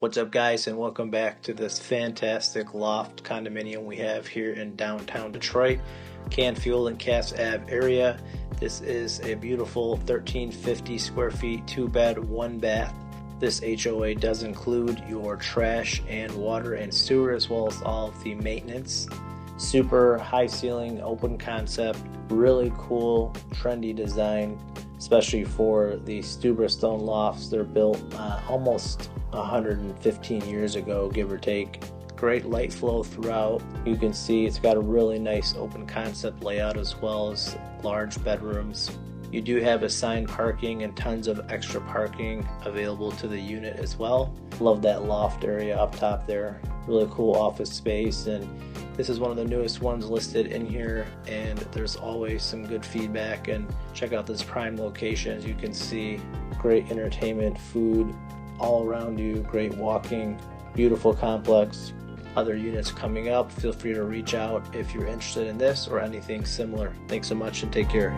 What's up, guys, and welcome back to this fantastic loft condominium we have here in downtown Detroit, Canfield and Cass Ave area. This is a beautiful 1350 square feet, 2-bed, 1-bath. This HOA does include your trash and water and sewer, as well as all of the maintenance. Super high ceiling, open concept, really cool, trendy design, especially for the Stuber-Stone Lofts. They're built almost 115 years ago, give or take. Great light flow throughout. You can see it's got a really nice open concept layout, as well as large bedrooms. You do have assigned parking and tons of extra parking available to the unit as well. Love that loft area up top there. Really cool office space, and this is one of the newest ones listed in here, and there's always some good feedback. And check out this prime location. As you can see, great entertainment, food all around you, great walking, beautiful complex. Other units coming up. Feel free to reach out if you're interested in this or anything similar. Thanks so much and take care.